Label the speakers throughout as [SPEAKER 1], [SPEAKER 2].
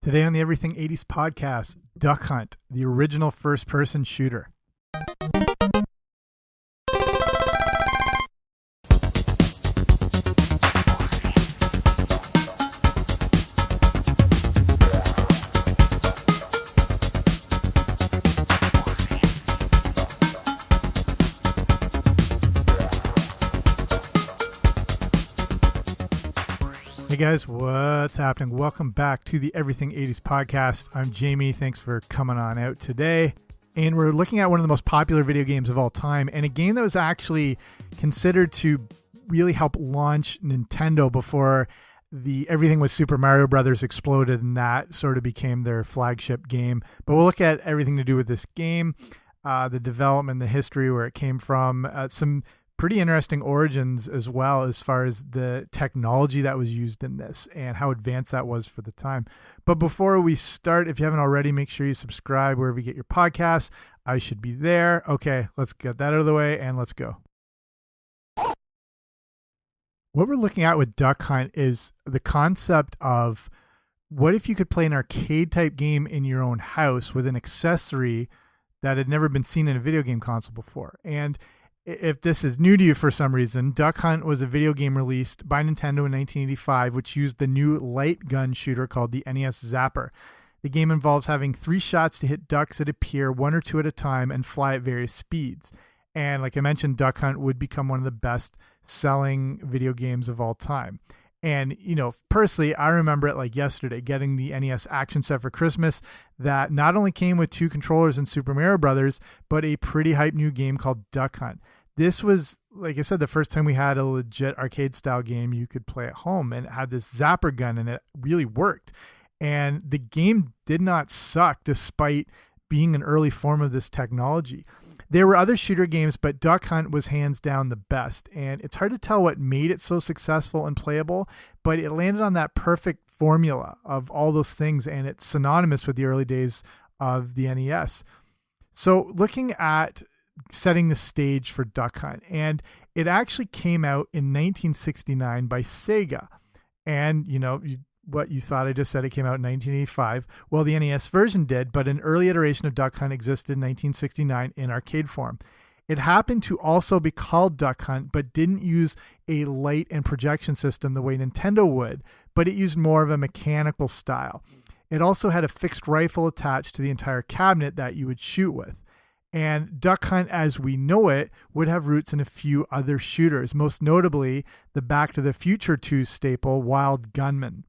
[SPEAKER 1] Today on the Everything 80s podcast, Duck Hunt, the original first-person shooter. Hey guys, what's happening? Welcome back to the Everything 80s podcast. I'm Jamie. Thanks for coming on out today. And we're looking at one of the most popular video games of all time, and a game that was actually considered to really help launch Nintendo before everything with Super Mario Brothers exploded, and that sort of became their flagship game. But we'll look at everything to do with this game, the development, the history, where it came from, some pretty interesting origins as well, as far as the technology that was used in this and how advanced that was for the time. But before we start, if you haven't already, make sure you subscribe wherever you get your podcasts. I should be there. Okay, let's get that out of the way and let's go. What we're looking at with Duck Hunt is the concept of what if you could play an arcade type game in your own house with an accessory that had never been seen in a video game console before. And if this is new to you for some reason, Duck Hunt was a video game released by Nintendo in 1985, which used the new light gun shooter called the Nes Zapper. The game involves having 3 shots to hit ducks that appear 1 or 2 at a time and fly at various speeds. And like I mentioned, Duck Hunt would become one of the best selling video games of all time. And, you know, personally, I remember it like yesterday, getting the NES action set for Christmas that not only came with 2 controllers and Super Mario Brothers, but a pretty hype new game called Duck Hunt. This was, like I said, the first time we had a legit arcade style game you could play at home, and it had this zapper gun, and it really worked. And the game did not suck despite being an early form of this technology. There were other shooter games, but Duck Hunt was hands down the best. And it's hard to tell what made it so successful and playable, but it landed on that perfect formula of all those things, and it's synonymous with the early days of the NES. So looking at setting the stage for Duck Hunt, and it actually came out in 1969 by Sega. And you know what you thought I just said, it came out in 1985. Well, the NES version did, but an early iteration of Duck Hunt existed in 1969 in arcade form. It happened to also be called Duck Hunt, but didn't use a light and projection system the way Nintendo would, but it used more of a mechanical style. It also had a fixed rifle attached to the entire cabinet that you would shoot with. And Duck Hunt, as we know it, would have roots in a few other shooters, most notably the Back to the Future 2 staple, Wild Gunman.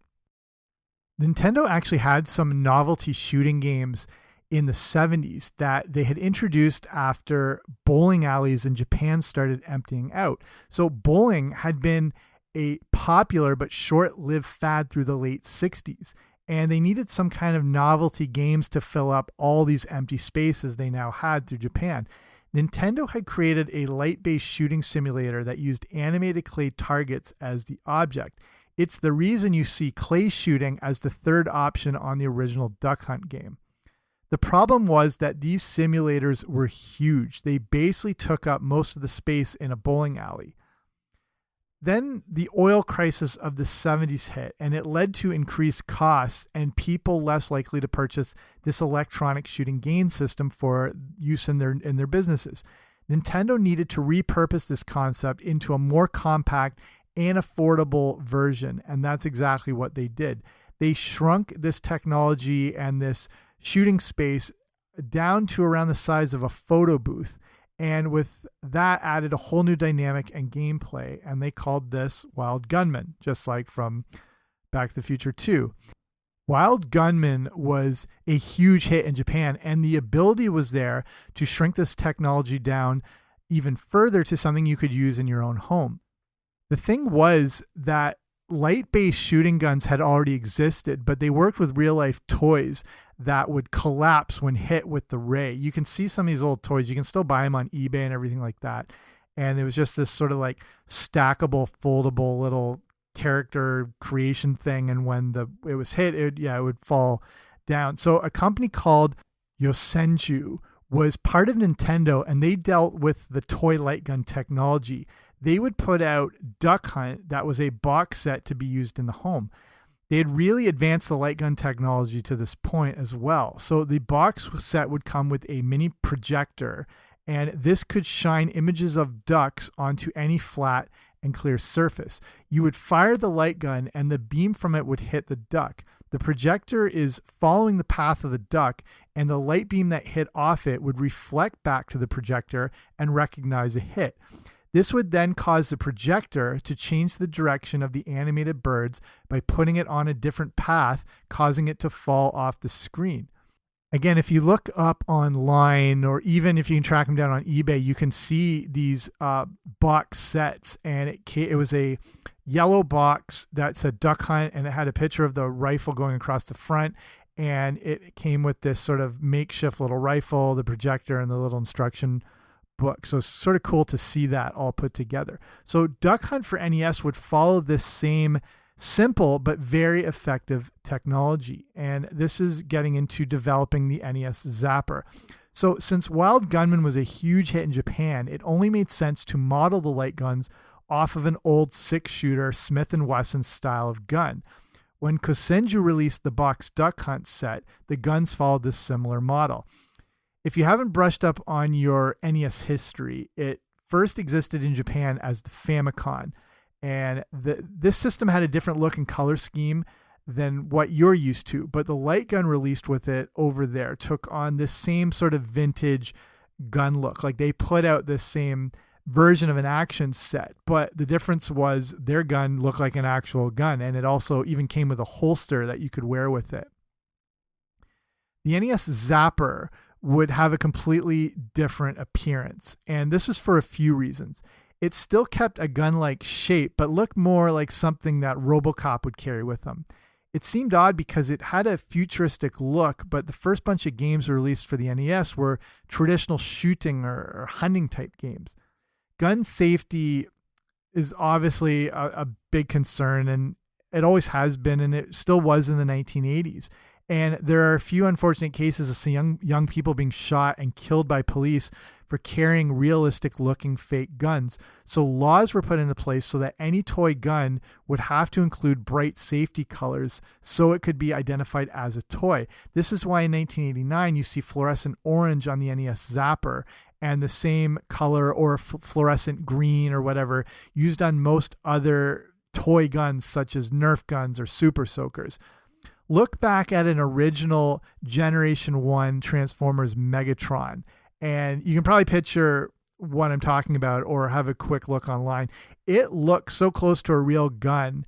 [SPEAKER 1] Nintendo actually had some novelty shooting games in the 70s that they had introduced after bowling alleys in Japan started emptying out. So bowling had been a popular but short-lived fad through the late 60s. And they needed some kind of novelty games to fill up all these empty spaces they now had through Japan. Nintendo had created a light-based shooting simulator that used animated clay targets as the object. It's the reason you see clay shooting as the third option on the original Duck Hunt game. The problem was that these simulators were huge. They basically took up most of the space in a bowling alley. Then the oil crisis of the 70s hit, and it led to increased costs and people less likely to purchase this electronic shooting game system for use in their businesses. Nintendo needed to repurpose this concept into a more compact and affordable version, and that's exactly what they did. They shrunk this technology and this shooting space down to around the size of a photo booth. And with that added a whole new dynamic and gameplay, and they called this Wild Gunman, just like from Back to the Future 2. Wild Gunman was a huge hit in Japan, and the ability was there to shrink this technology down even further to something you could use in your own home. The thing was that light-based shooting guns had already existed, but they worked with real-life toys that would collapse when hit with the ray. You can see some of these old toys. You can still buy them on eBay and everything like that. And it was just this sort of like stackable, foldable little character creation thing. And when it was hit, it would fall down. So a company called Yosenju was part of Nintendo, and they dealt with the toy light gun technology. They would put out Duck Hunt that was a box set to be used in the home. They had really advanced the light gun technology to this point as well. So the box set would come with a mini projector, and this could shine images of ducks onto any flat and clear surface. You would fire the light gun and the beam from it would hit the duck. The projector is following the path of the duck, and the light beam that hit off it would reflect back to the projector and recognize a hit. This would then cause the projector to change the direction of the animated birds by putting it on a different path, causing it to fall off the screen. Again, if you look up online, or even if you can track them down on eBay, you can see these box sets, and it was a yellow box that said Duck Hunt, and it had a picture of the rifle going across the front, and it came with this sort of makeshift little rifle, the projector, and the little instruction book. So it's sort of cool to see that all put together. So Duck Hunt for NES would follow this same simple but very effective technology, and this is getting into developing the Nes Zapper. So since Wild Gunman was a huge hit in Japan, it only made sense to model the light guns off of an old 6-shooter Smith & Wesson style of gun. When Kosenju released the box Duck Hunt set, the guns followed this similar model. If you haven't brushed up on your NES history, it first existed in Japan as the Famicom, and this system had a different look and color scheme than what you're used to, but the light gun released with it over there took on this same sort of vintage gun look. Like they put out this same version of an action set, but the difference was their gun looked like an actual gun, and it also even came with a holster that you could wear with it. The NES Zapper would have a completely different appearance, and this was for a few reasons. It still kept a gun-like shape, but looked more like something that RoboCop would carry with him. It seemed odd because it had a futuristic look, but the first bunch of games released for the NES were traditional shooting or hunting type games. Gun safety is obviously a big concern, and it always has been, and it still was in the 1980s. And there are a few unfortunate cases of some young people being shot and killed by police for carrying realistic looking fake guns. So laws were put into place so that any toy gun would have to include bright safety colors so it could be identified as a toy. This is why in 1989 you see fluorescent orange on the NES Zapper, and the same color or fluorescent green or whatever used on most other toy guns such as Nerf guns or Super Soakers. Look back at an original Generation 1 Transformers Megatron, and you can probably picture what I'm talking about or have a quick look online. It looks so close to a real gun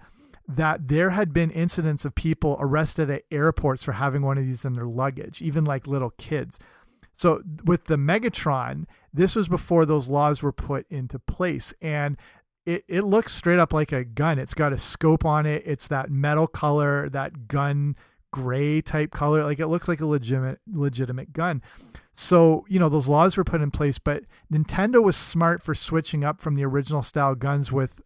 [SPEAKER 1] that there had been incidents of people arrested at airports for having one of these in their luggage, even like little kids. So with the Megatron, this was before those laws were put into place, and it looks straight up like a gun. It's got a scope on it. It's that metal color, that gun gray type color. Like it looks like a legitimate gun. So, you know, those laws were put in place, but Nintendo was smart for switching up from the original style guns with,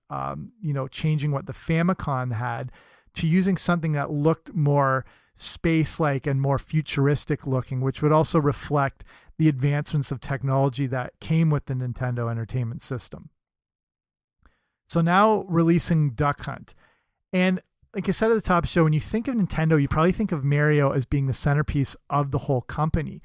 [SPEAKER 1] changing what the Famicom had to using something that looked more space-like and more futuristic looking, which would also reflect the advancements of technology that came with the Nintendo Entertainment System. So now releasing Duck Hunt. And like I said at the top of the show, when you think of Nintendo, you probably think of Mario as being the centerpiece of the whole company.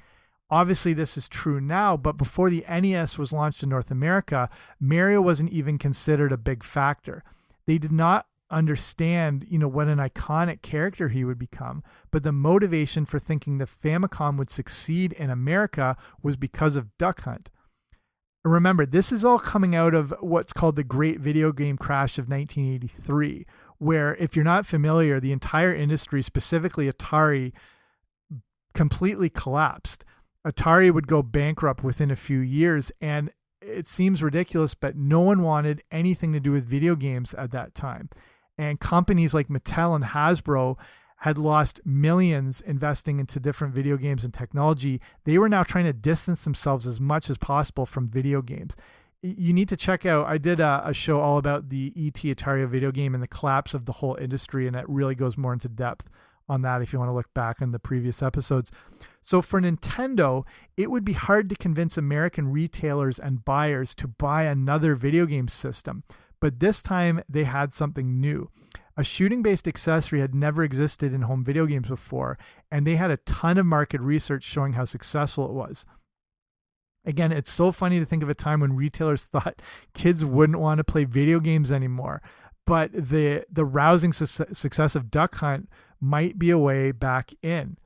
[SPEAKER 1] Obviously, this is true now, but before the NES was launched in North America, Mario wasn't even considered a big factor. They did not understand, what an iconic character he would become, but the motivation for thinking the Famicom would succeed in America was because of Duck Hunt. Remember, this is all coming out of what's called the Great Video Game Crash of 1983, where, if you're not familiar, the entire industry, specifically Atari, completely collapsed. Atari would go bankrupt within a few years, and it seems ridiculous, but no one wanted anything to do with video games at that time. And companies like Mattel and Hasbro had lost millions investing into different video games and technology. They were now trying to distance themselves as much as possible from video games. You need to check out, I did a show all about the E.T. Atari video game and the collapse of the whole industry, and it really goes more into depth on that if you want to look back on the previous episodes. So for Nintendo, it would be hard to convince American retailers and buyers to buy another video game system, but this time they had something new. A shooting-based accessory had never existed in home video games before, and they had a ton of market research showing how successful it was. Again, it's so funny to think of a time when retailers thought kids wouldn't want to play video games anymore, but the rousing success of Duck Hunt might be a way back in.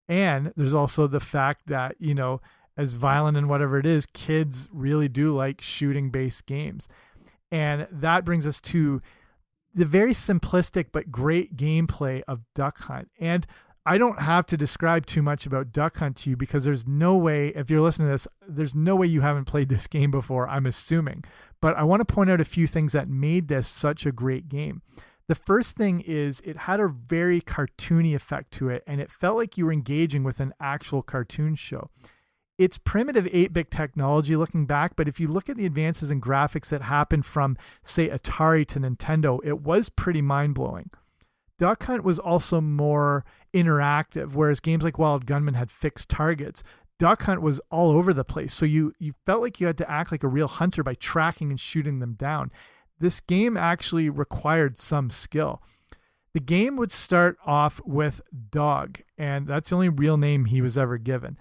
[SPEAKER 1] And there's also the fact that, you know, as violent and whatever it is, kids really do like shooting-based games. And that brings us to the very simplistic but great gameplay of Duck Hunt. And I don't have to describe too much about Duck Hunt to you because there's no way, if you're listening to this, there's no way you haven't played this game before, I'm assuming. But I want to point out a few things that made this such a great game. The first thing is it had a very cartoony effect to it, and it felt like you were engaging with an actual cartoon show. It's primitive 8-bit technology looking back, but if you look at the advances in graphics that happened from, say, Atari to Nintendo, it was pretty mind-blowing. Duck Hunt was also more interactive, whereas games like Wild Gunman had fixed targets. Duck Hunt was all over the place, so you felt like you had to act like a real hunter by tracking and shooting them down. This game actually required some skill. The game would start off with Dog, and that's the only real name he was ever given.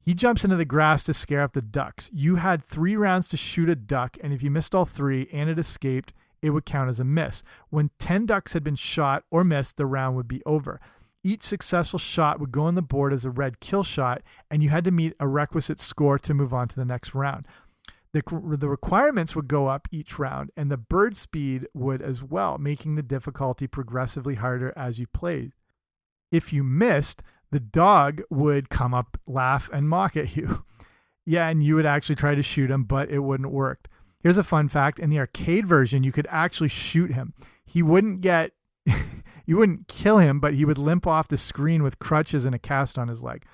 [SPEAKER 1] He jumps into the grass to scare off the ducks. You had 3 rounds to shoot a duck, and if you missed all 3 and it escaped, it would count as a miss. When 10 ducks had been shot or missed, the round would be over. Each successful shot would go on the board as a red kill shot, and you had to meet a requisite score to move on to the next round. The requirements would go up each round, and the bird speed would as well, making the difficulty progressively harder as you played. If you missed, the dog would come up, laugh, and mock at you. Yeah, and you would actually try to shoot him, but it wouldn't work. Here's a fun fact. In the arcade version, you could actually shoot him. He wouldn't get, you wouldn't kill him, but he would limp off the screen with crutches and a cast on his leg.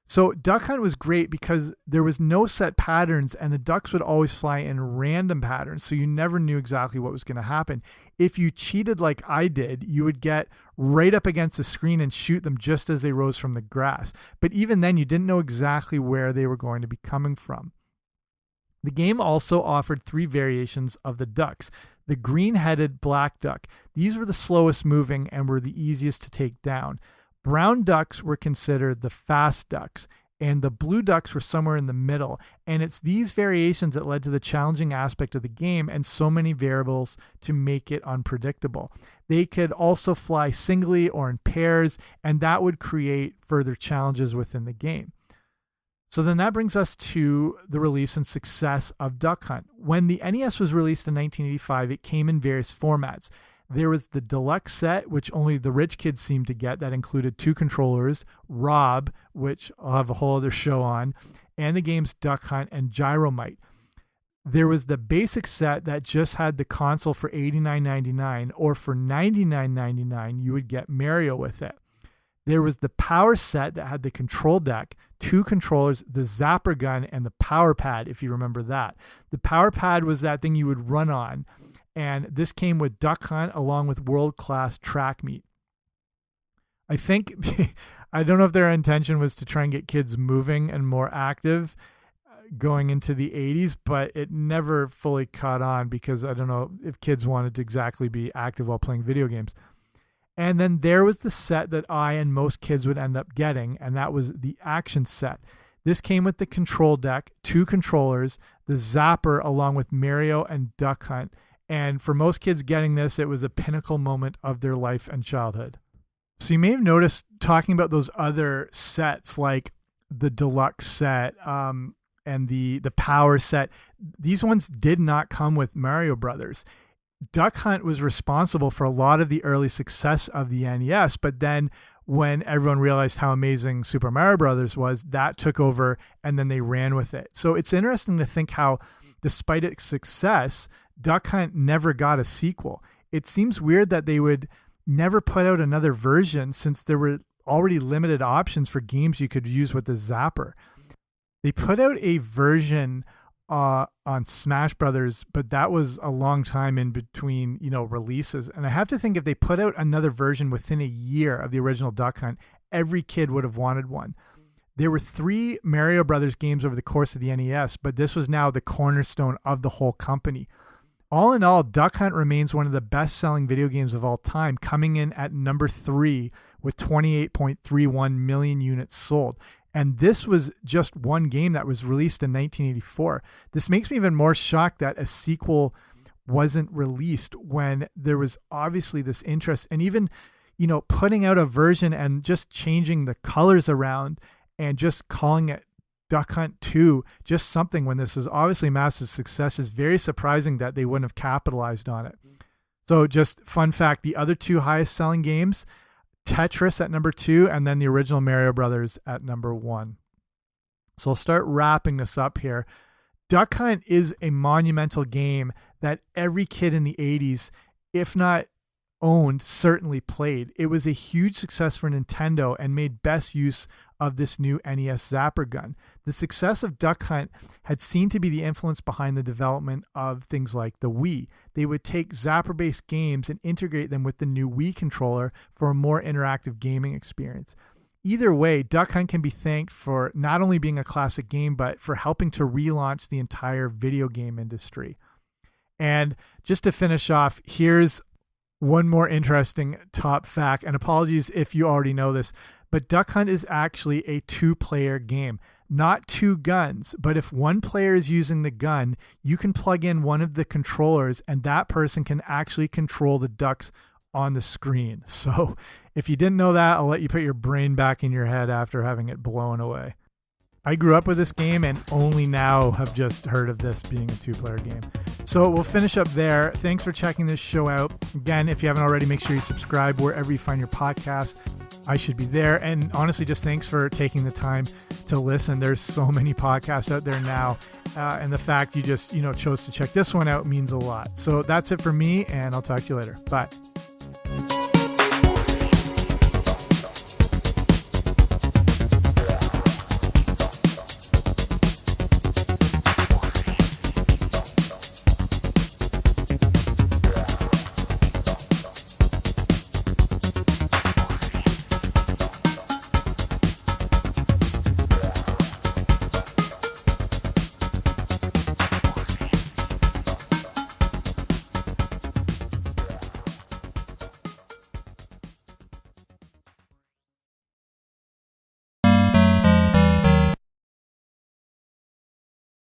[SPEAKER 1] So Duck Hunt was great because there was no set patterns, and the ducks would always fly in random patterns, so you never knew exactly what was going to happen. If you cheated like I did, you would get right up against the screen and shoot them just as they rose from the grass. But even then, you didn't know exactly where they were going to be coming from. The game also offered 3 variations of the ducks. The green-headed black duck. These were the slowest moving and were the easiest to take down. Brown ducks were considered the fast ducks, and the blue ducks were somewhere in the middle. And it's these variations that led to the challenging aspect of the game and so many variables to make it unpredictable. They could also fly singly or in pairs, and that would create further challenges within the game. So then that brings us to the release and success of Duck Hunt. When the NES was released in 1985, it came in various formats. There was the deluxe set, which only the rich kids seemed to get, that included 2 controllers, Rob, which I'll have a whole other show on, and the games Duck Hunt and Gyromite. There was the basic set that just had the console for $89.99, or for $99.99, you would get Mario with it. There was the power set that had the control deck, 2 controllers, the Zapper gun, and the power pad, if you remember that. The power pad was that thing you would run on. And this came with Duck Hunt along with world-class track meet. I think, I don't know if their intention was to try and get kids moving and more active going into the 80s, but it never fully caught on because I don't know if kids wanted to exactly be active while playing video games. And then there was the set that I and most kids would end up getting, and that was the action set. This came with the control deck, 2 controllers, the Zapper along with Mario and Duck Hunt. And for most kids getting this, it was a pinnacle moment of their life and childhood. So you may have noticed talking about those other sets like the deluxe set and the power set. These ones did not come with Mario Brothers. Duck Hunt was responsible for a lot of the early success of the NES, but then when everyone realized how amazing Super Mario Brothers was, that took over and then they ran with it. So it's interesting to think how, despite its success, Duck Hunt never got a sequel. It seems weird that they would never put out another version since there were already limited options for games you could use with the Zapper. They put out a version on Smash Brothers, but that was a long time in between, releases. And I have to think if they put out another version within a year of the original Duck Hunt, every kid would have wanted one. There were 3 Mario Brothers games over the course of the NES, but this was now the cornerstone of the whole company. All in all, Duck Hunt remains one of the best-selling video games of all time, coming in at number 3 with 28.31 million units sold. And this was just one game that was released in 1984. This makes me even more shocked that a sequel wasn't released when there was obviously this interest, and even, you know, putting out a version and just changing the colors around and just calling it Duck Hunt 2, just something, when this is obviously massive success, is very surprising that they wouldn't have capitalized on it. So just fun fact, the other 2 highest selling games, Tetris at number 2, and then the original Mario Brothers at number 1. So I'll start wrapping this up here. Duck Hunt is a monumental game that every kid in the 80s, if not owned, certainly played. It was a huge success for Nintendo and made best use of this new NES Zapper gun. The success of Duck Hunt had seemed to be the influence behind the development of things like the Wii. They would take Zapper-based games and integrate them with the new Wii controller for a more interactive gaming experience. Either way, Duck Hunt can be thanked for not only being a classic game, but for helping to relaunch the entire video game industry. And just to finish off, here's one more interesting top fact, and apologies if you already know this, but Duck Hunt is actually a 2-player game. Not 2 guns, but if one player is using the gun, you can plug in one of the controllers and that person can actually control the ducks on the screen. So if you didn't know that, I'll let you put your brain back in your head after having it blown away. I grew up with this game and only now have just heard of this being a 2-player game. So we'll finish up there. Thanks for checking this show out. Again, if you haven't already, make sure you subscribe wherever you find your podcast. I should be there. And honestly, just thanks for taking the time to listen. There's so many podcasts out there now. And the fact you just, chose to check this one out means a lot. So that's it for me, and I'll talk to you later. Bye.